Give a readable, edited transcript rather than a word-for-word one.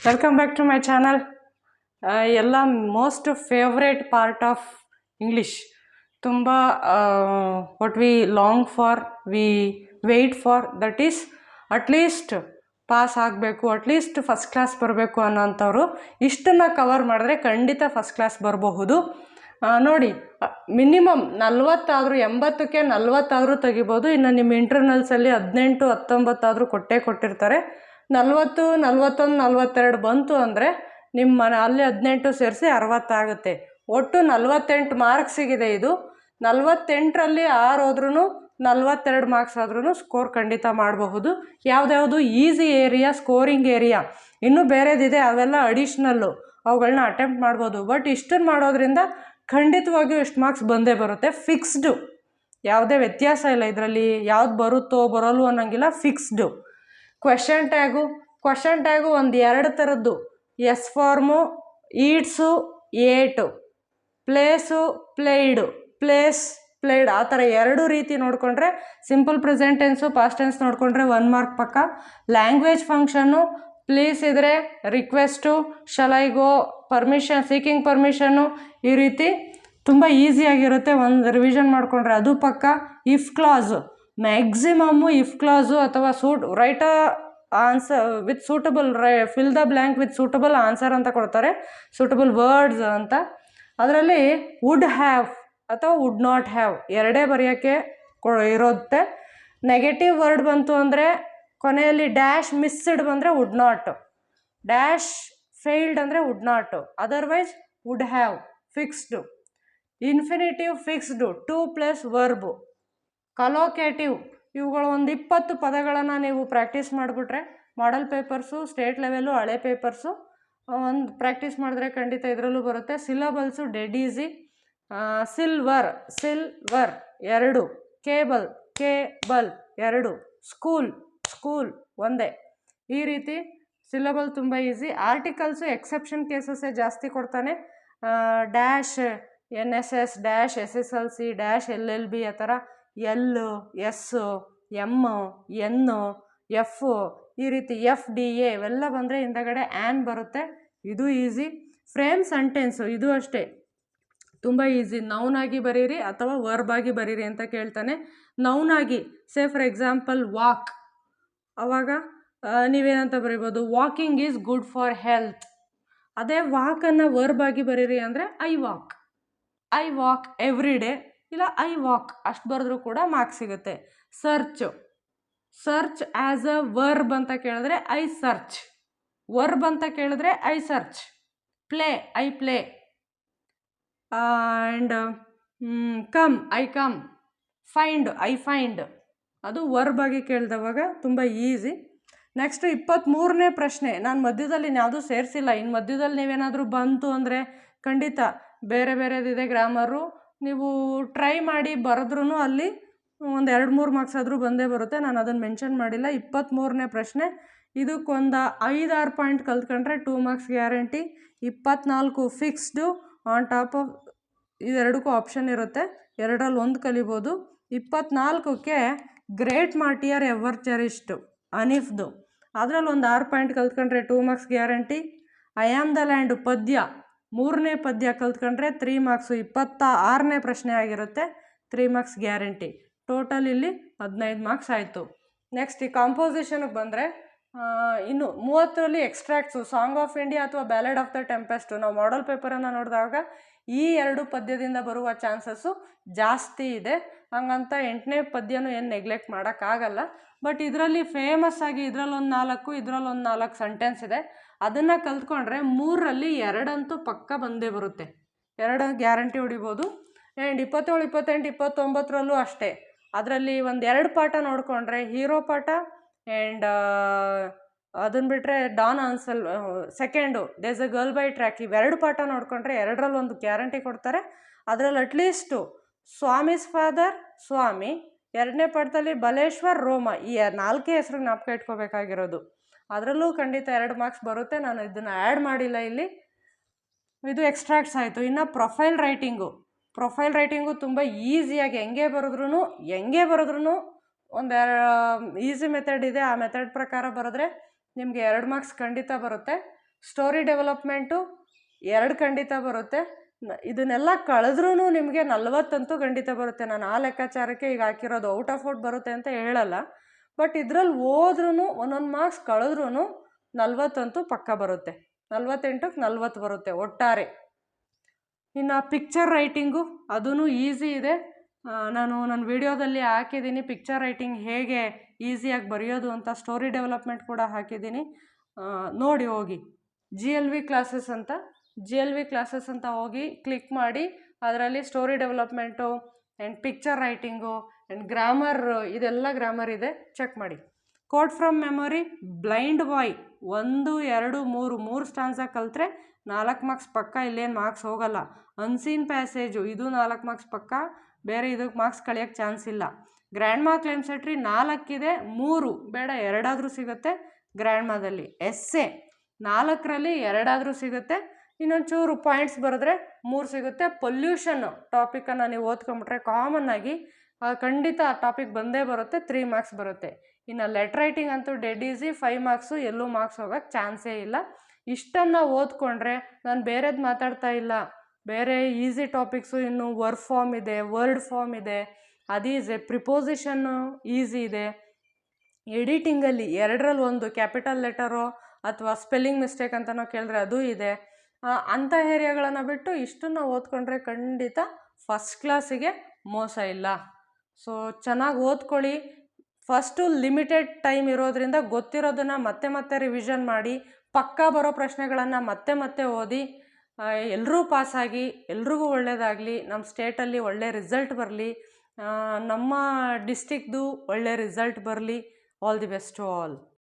Welcome back to my channel. ಎಲ್ಲ most favourite part of English. ತುಂಬ what we long for, we wait for, that is at least pass ಆಗಬೇಕು, at least first class ಬರಬೇಕು ಅನ್ನೋಂಥವ್ರು ಇಷ್ಟನ್ನು cover ಮಾಡಿದ್ರೆ ಖಂಡಿತ first class ಬರಬಹುದು. ನೋಡಿ, ಮಿನಿಮಮ್ 40 ಆದರೂ 80ಕ್ಕೆ 40 ತೆಗಿಬೋದು. ಇನ್ನು ನಿಮ್ಮ ಇಂಟರ್ನಲ್ಸಲ್ಲಿ 18, 19 ಆದರೂ ಕೊಟ್ಟಿರ್ತಾರೆ. 40, 41, 42 ಬಂತು ಅಂದರೆ ನಿಮ್ಮ ಅಲ್ಲಿ 18 ಸೇರಿಸಿ 60 ಆಗುತ್ತೆ. ಒಟ್ಟು 48 ಮಾರ್ಕ್ಸಿಗಿದೆ ಇದು. 48ರಲ್ಲಿ 6 ಹೋದ್ರೂ 42 ಮಾರ್ಕ್ಸ್ ಆದ್ರೂ ಸ್ಕೋರ್ ಖಂಡಿತ ಮಾಡಬಹುದು. ಯಾವುದ್ಯಾವುದು ಈಸಿ ಏರಿಯಾ, ಸ್ಕೋರಿಂಗ್ ಏರಿಯಾ ಇನ್ನೂ ಬೇರೆದಿದೆ, ಅವೆಲ್ಲ ಅಡಿಷ್ನಲ್ಲು, ಅವುಗಳನ್ನ ಅಟೆಂಪ್ಟ್ ಮಾಡ್ಬೋದು. ಬಟ್ ಇಷ್ಟನ್ನು ಮಾಡೋದ್ರಿಂದ ಖಂಡಿತವಾಗಿಯೂ ಎಷ್ಟು ಮಾರ್ಕ್ಸ್ ಬಂದೇ ಬರುತ್ತೆ. ಫಿಕ್ಸ್ಡು, ಯಾವುದೇ ವ್ಯತ್ಯಾಸ ಇಲ್ಲ ಇದರಲ್ಲಿ. ಯಾವ್ದು ಬರುತ್ತೋ ಬರೋಲ್ವೋ ಅನ್ನೋಂಗಿಲ್ಲ, ಫಿಕ್ಸ್ಡು. ಕ್ವೆಶನ್ ಟ್ಯಾಗು ಒಂದು 2 ಥರದ್ದು, ಎಸ್ ಫಾರ್ಮು, ಈಟ್ಸು, ಏಟು, ಪ್ಲೇಸು, ಪ್ಲೇಡ್ ಆ ಥರ 2 ರೀತಿ ನೋಡಿಕೊಂಡ್ರೆ, simple present tense, past tense ನೋಡಿಕೊಂಡ್ರೆ 1 ಮಾರ್ಕ್ ಪಕ್ಕ. ಲ್ಯಾಂಗ್ವೇಜ್ ಫಂಕ್ಷನ್ನು ಪ್ಲೀಸ್ ಇದ್ದರೆ request, shall I go, permission, seeking permission, ಈ ರೀತಿ ತುಂಬ ಈಸಿಯಾಗಿರುತ್ತೆ. ಒಂದು ರಿವಿಷನ್ ಮಾಡಿಕೊಂಡ್ರೆ ಅದು ಪಕ್ಕ. If clause maximum if clause ಅಥವಾ write answer with suitable, fill the blank with suitable answer ಅಂತ ಕೊಡ್ತಾರೆ, ಸೂಟಬಲ್ ವರ್ಡ್ಸ್ ಅಂತ. ಅದರಲ್ಲಿ ವುಡ್ ಹ್ಯಾವ್ ಅಥವಾ ವುಡ್ ನಾಟ್ ಹ್ಯಾವ್ 2 ಬರೆಯೋಕ್ಕೆ ಇರುತ್ತೆ. ನೆಗೆಟಿವ್ ವರ್ಡ್ ಬಂತು ಅಂದರೆ ಕೊನೆಯಲ್ಲಿ ಡ್ಯಾಶ್ ಮಿಸ್ಡ್ ಬಂದರೆ ವುಡ್ ನಾಟ್, ಡ್ಯಾಶ್ ಫೇಲ್ಡ್ ಅಂದರೆ would not, otherwise would have. Fixed, infinitive fixed, 2+ verb. Collocative, ಇವುಗಳು ಒಂದು 20 ಪದಗಳನ್ನು ನೀವು ಪ್ರಾಕ್ಟೀಸ್ ಮಾಡಿಬಿಟ್ರೆ, ಮಾಡೆಲ್ ಪೇಪರ್ಸು, ಸ್ಟೇಟ್ ಲೆವೆಲು, ಹಳೆ ಪೇಪರ್ಸು ಒಂದು ಪ್ರಾಕ್ಟೀಸ್ ಮಾಡಿದ್ರೆ ಖಂಡಿತ ಇದರಲ್ಲೂ ಬರುತ್ತೆ. Syllables dead easy. Silver 2, cable 2, school ಒಂದೇ. ಈ ರೀತಿ ಸಿಲಬಲ್ ತುಂಬ ಈಸಿ. ಆರ್ಟಿಕಲ್ಸು ಎಕ್ಸೆಪ್ಷನ್ ಕೇಸಸ್ಸೇ ಜಾಸ್ತಿ ಕೊಡ್ತಾನೆ. Dash NSS, dash SSLC, dash LLB, ಆ ಥರ L, S, M, N, F, ಈ ರೀತಿ FDA ಇವೆಲ್ಲ ಬಂದರೆ ಹಿಂದಗಡೆ ಆ್ಯನ್ ಬರುತ್ತೆ. ಇದು ಈಸಿ. ಫ್ರೇಮ್ ಸೆಂಟೆನ್ಸು ಇದು ಅಷ್ಟೇ ತುಂಬ ಈಸಿ. ನೌನಾಗಿ ಬರೀರಿ ಅಥವಾ ವರ್ಬಾಗಿ ಬರೀರಿ ಅಂತ ಕೇಳ್ತಾನೆ. ನೌನಾಗಿ ಫಾರ್ ಎಕ್ಸಾಂಪಲ್ ವಾಕ್, ಆವಾಗ ನೀವೇನಂತ ಬರೀಬೋದು, walking is good for health. ಅದೇ ವಾಕನ್ನು ವರ್ಬಾಗಿ ಬರೀರಿ ಅಂದರೆ ಐ ವಾಕ್ ಎವ್ರಿ ಡೇ, ಇಲ್ಲ ಐ ವಾಕ್ ಅಷ್ಟು ಬರೆದ್ರೂ ಕೂಡ ಮಾರ್ಕ್ಸ್ ಸಿಗುತ್ತೆ. ಸರ್ಚ್ ಆ್ಯಸ್ ಅ ವರ್ಬ್ ಅಂತ ಕೇಳಿದ್ರೆ ಐ ಸರ್ಚ್, ವರ್ಬ್ ಅಂತ ಕೇಳಿದ್ರೆ I search. I play. And I come. I find, ಅದು ವರ್ಬ್ ಆಗಿ ಕೇಳಿದವಾಗ ತುಂಬ ಈಸಿ. ನೆಕ್ಸ್ಟ್ 23ನೇ ಪ್ರಶ್ನೆ. ನಾನು ಮಧ್ಯದಲ್ಲಿ ಯಾವುದೂ ಸೇರಿಸಿಲ್ಲ. ಇನ್ನು ಮಧ್ಯದಲ್ಲಿ ನೀವೇನಾದರೂ ಬಂತು ಅಂದರೆ ಖಂಡಿತ ಬೇರೆದಿದೆ ಗ್ರಾಮರು, ನೀವು ಟ್ರೈ ಮಾಡಿ ಬರೆದ್ರೂ ಅಲ್ಲಿ ಒಂದು 2-3 ಮಾರ್ಕ್ಸ್ ಆದರೂ ಬಂದೇ ಬರುತ್ತೆ. ನಾನು ಅದನ್ನು ಮೆನ್ಷನ್ ಮಾಡಿಲ್ಲ. 23ನೇ ಪ್ರಶ್ನೆ. ಇದಕ್ಕೊಂದು 5-6 ಪಾಯಿಂಟ್ ಕಲ್ತ್ಕೊಂಡ್ರೆ 2 marks guarantee. 24 fixed, on top of ಇದೆರಡಕ್ಕೂ ಆಪ್ಷನ್ ಇರುತ್ತೆ, 2ರಲ್ಲಿ 1 ಕಲಿಬೋದು. 24ಕ್ಕೆ ಗ್ರೇಟ್ ಮಾರ್ಟಿಯರ್ ಎವರ್ ಚೆರಿಷ್ಡ್ ಅನಿಫ್ದು, ಅದರಲ್ಲಿ ಒಂದು 6 ಪಾಯಿಂಟ್ ಕಲ್ತ್ಕೊಂಡ್ರೆ 2 marks guarantee. I am the land ಪದ್ಯ 3ನೇ ಪದ್ಯ ಕಲ್ತ್ಕೊಂಡ್ರೆ 3 ಮಾರ್ಕ್ಸು, 26ನೇ ಪ್ರಶ್ನೆ ಆಗಿರುತ್ತೆ, 3 ಮಾರ್ಕ್ಸ್ ಗ್ಯಾರಂಟಿ. ಟೋಟಲ್ ಇಲ್ಲಿ 15 ಮಾರ್ಕ್ಸ್ ಆಯಿತು. ನೆಕ್ಸ್ಟ್ ಈ ಕಾಂಪೋಸಿಷನ್ಗೆ ಬಂದರೆ ಇನ್ನು 30ರಲ್ಲಿ ಎಕ್ಸ್ಟ್ರಾಕ್ಟ್ಸು, ಸಾಂಗ್ ಆಫ್ ಇಂಡಿಯಾ ಅಥವಾ ಬ್ಯಾಲೆಡ್ ಆಫ್ ದ ಟೆಂಪೆಸ್ಟು. ನಾವು ಮಾಡೆಲ್ ಪೇಪರನ್ನು ನೋಡಿದಾಗ ಈ 2 ಪದ್ಯದಿಂದ ಬರುವ ಚಾನ್ಸಸ್ಸು ಜಾಸ್ತಿ ಇದೆ. ಹಂಗಂತ 8ನೇ ಪದ್ಯನೂ ಏನು ನೆಗ್ಲೆಕ್ಟ್ ಮಾಡೋಕ್ಕಾಗಲ್ಲ. ಬಟ್ ಇದರಲ್ಲಿ ಫೇಮಸ್ ಆಗಿ ಇದರಲ್ಲೊಂದು 4, ಇದರಲ್ಲೊಂದು 4 ಸೆಂಟೆನ್ಸ್ ಇದೆ. ಅದನ್ನು ಕಲ್ತ್ಕೊಂಡ್ರೆ 3ರಲ್ಲಿ 2 ಪಕ್ಕ ಬಂದೇ ಬರುತ್ತೆ, 2 ಗ್ಯಾರಂಟಿ ಹೊಡಿಬೋದು. ಆ್ಯಂಡ್ 27, 28, 29ರಲ್ಲೂ ಅಷ್ಟೇ. ಅದರಲ್ಲಿ ಒಂದು 2 ಪಾಠ ನೋಡಿಕೊಂಡ್ರೆ, ಹೀರೋ ಪಾಠ ಆ್ಯಂಡ್ ಅದನ್ನು ಬಿಟ್ಟರೆ ಡಾನ್ ಆನ್ಸಲ್ ಸೆಕೆಂಡು ದೇಸ್ ಅ ಗರ್ಲ್ ಬೈ ಟ್ರ್ಯಾಕ್, ಇವೆರಡು ಪಾಠ ನೋಡಿಕೊಂಡ್ರೆ 2ರಲ್ಲಿ 1 ಗ್ಯಾರಂಟಿ ಕೊಡ್ತಾರೆ. ಅದರಲ್ಲಿ ಅಟ್ಲೀಸ್ಟು ಸ್ವಾಮೀಸ್ ಫಾದರ್ ಸ್ವಾಮಿ, 2ನೇ ಪಾಠದಲ್ಲಿ ಬಲೇಶ್ವರ್ ರೋಮ, ಈ 4 ಹೆಸರು ಜ್ಞಾಪಕ ಇಟ್ಕೋಬೇಕಾಗಿರೋದು. ಅದರಲ್ಲೂ ಖಂಡಿತ 2 ಮಾರ್ಕ್ಸ್ ಬರುತ್ತೆ. ನಾನು ಇದನ್ನು ಆ್ಯಡ್ ಮಾಡಿಲ್ಲ ಇಲ್ಲಿ. ಇದು ಎಕ್ಸ್ಟ್ರಾಕ್ಟ್ಸ್ ಆಯಿತು. ಇನ್ನು ಪ್ರೊಫೈಲ್ ರೈಟಿಂಗು ತುಂಬ ಈಸಿಯಾಗಿ ಹೆಂಗೆ ಬರೆದ್ರೂ ಒಂದು ಈಸಿ ಮೆಥಡ್ ಇದೆ. ಆ ಮೆಥಡ್ ಪ್ರಕಾರ ಬರೆದ್ರೆ ನಿಮಗೆ 2 ಮಾರ್ಕ್ಸ್ ಖಂಡಿತ ಬರುತ್ತೆ. ಸ್ಟೋರಿ ಡೆವಲಪ್ಮೆಂಟು 2 ಖಂಡಿತ ಬರುತ್ತೆ. ಇದನ್ನೆಲ್ಲ ಕಳೆದ್ರೂ ನಿಮಗೆ 40 ಅಂತೂ ಖಂಡಿತ ಬರುತ್ತೆ. ನಾನು ಆ ಲೆಕ್ಕಾಚಾರಕ್ಕೆ ಈಗ ಹಾಕಿರೋದು. ಔಟ್ ಆಫ್ ಔಟ್ ಬರುತ್ತೆ ಅಂತ ಹೇಳಲ್ಲ, ಬಟ್ ಇದ್ರಲ್ಲಿ ಹೋದ್ರೂ ಒಂದೊಂದು ಮಾರ್ಕ್ಸ್ ಕಳೆದ್ರೂ 40 ಅಂತೂ ಪಕ್ಕ ಬರುತ್ತೆ. 48ಕ್ಕೆ 40 ಬರುತ್ತೆ ಒಟ್ಟಾರೆ. ಇನ್ನು ಪಿಕ್ಚರ್ ರೈಟಿಂಗು ಅದೂ ಈಸಿ ಇದೆ. ನಾನು ನನ್ನ ವಿಡಿಯೋದಲ್ಲಿ ಹಾಕಿದ್ದೀನಿ ಪಿಕ್ಚರ್ ರೈಟಿಂಗ್ ಹೇಗೆ ಈಸಿಯಾಗಿ ಬರೆಯೋದು ಅಂತ. ಸ್ಟೋರಿ ಡೆವಲಪ್ಮೆಂಟ್ ಕೂಡ ಹಾಕಿದ್ದೀನಿ, ನೋಡಿ ಹೋಗಿ. GLV ಕ್ಲಾಸಸ್ ಅಂತ ಹೋಗಿ ಕ್ಲಿಕ್ ಮಾಡಿ, ಅದರಲ್ಲಿ story development and picture writing and grammar, ಇದೆಲ್ಲ ಗ್ರಾಮರ್ ಇದೆ, ಚೆಕ್ ಮಾಡಿ. Code from memory, blind boy 1, 2, 3 stanza ಕಲಿತ್ರೆ 4 ಮಾರ್ಕ್ಸ್ ಪಕ್ಕ, ಇಲ್ಲೇನು ಮಾರ್ಕ್ಸ್ ಹೋಗಲ್ಲ. ಅನ್ಸೀನ್ ಪ್ಯಾಸೇಜು ಇದು 4 ಮಾರ್ಕ್ಸ್ ಪಕ್ಕ, ಬೇರೆ ಇದಕ್ಕೆ ಮಾರ್ಕ್ಸ್ ಕಳಿಯೋಕ್ಕೆ ಚಾನ್ಸ್ ಇಲ್ಲ. ಗ್ರ್ಯಾಂಡ್ ಮಾ ಕ್ಲೈಮ್ ಸೆಟ್ರಿ 4 ಇದೆ, 3 ಬೇಡ 2 ಆದರೂ ಸಿಗುತ್ತೆ ಗ್ರ್ಯಾಂಡ್ ಮಾದಲ್ಲಿ. ಎಸ್ಸೆ 4ರಲ್ಲಿ 2 ಆದರೂ ಸಿಗುತ್ತೆ, ಇನ್ನೊಂಚೂರು ಪಾಯಿಂಟ್ಸ್ ಬರೆದ್ರೆ 3 ಸಿಗುತ್ತೆ. ಪೊಲ್ಯೂಷನ್ ಟಾಪಿಕನ್ನು ನೀವು ಓದ್ಕೊಂಬಿಟ್ರೆ ಕಾಮನ್ನಾಗಿ ಖಂಡಿತ ಆ ಟಾಪಿಕ್ ಬಂದೇ ಬರುತ್ತೆ, 3 ಮಾರ್ಕ್ಸ್ ಬರುತ್ತೆ. ಇನ್ನು ಲೆಟರ್ ರೈಟಿಂಗ್ ಅಂತೂ ಡೆಡ್ ಈಸಿ, 5 ಮಾರ್ಕ್ಸು, ಎಲ್ಲೂ ಮಾರ್ಕ್ಸ್ ಹೋಗೋಕ್ಕೆ ಚಾನ್ಸೇ ಇಲ್ಲ. ಇಷ್ಟನ್ನು ಓದ್ಕೊಂಡ್ರೆ, ನಾನು ಬೇರೆದು ಮಾತಾಡ್ತಾ ಇಲ್ಲ, ಬೇರೆ ಈಸಿ ಟಾಪಿಕ್ಸು ಇನ್ನು ವರ್ಕ್ ಫಾರ್ಮ್ ಇದೆ, ವರ್ಡ್ ಫಾರ್ಮ್ ಇದೆ, ಅದು ಈಸಿ. ಪ್ರಿಪೋಸಿಷನ್ನು ಈಸಿ ಇದೆ. ಎಡಿಟಿಂಗಲ್ಲಿ 2ರಲ್ಲಿ 1 ಕ್ಯಾಪಿಟಲ್ ಲೆಟರು ಅಥವಾ ಸ್ಪೆಲ್ಲಿಂಗ್ ಮಿಸ್ಟೇಕ್ ಅಂತಲೋ ಕೇಳಿದ್ರೆ ಅದು ಇದೆ. ಅಂಥ ಏರಿಯಾಗಳನ್ನು ಬಿಟ್ಟು ಇಷ್ಟನ್ನು ಓದ್ಕೊಂಡ್ರೆ ಖಂಡಿತ ಫಸ್ಟ್ ಕ್ಲಾಸಿಗೆ ಮೋಸ ಇಲ್ಲ. ಸೊ ಚೆನ್ನಾಗಿ ಓದ್ಕೊಳ್ಳಿ. ಫಸ್ಟು ಲಿಮಿಟೆಡ್ ಟೈಮ್ ಇರೋದ್ರಿಂದ ಗೊತ್ತಿರೋದನ್ನು ಮತ್ತೆ ರಿವಿಷನ್ ಮಾಡಿ, ಪಕ್ಕಾ ಬರೋ ಪ್ರಶ್ನೆಗಳನ್ನು ಮತ್ತೆ ಓದಿ. ಎಲ್ಲರೂ ಪಾಸಾಗಿ, ಎಲ್ರಿಗೂ ಒಳ್ಳೆಯದಾಗಲಿ. ನಮ್ಮ ಸ್ಟೇಟಲ್ಲಿ ಒಳ್ಳೆ ರಿಸಲ್ಟ್ ಬರಲಿ, ನಮ್ಮ ಡಿಸ್ಟಿಕ್ದು ಒಳ್ಳೆ ರಿಸಲ್ಟ್ ಬರಲಿ. All the best to all.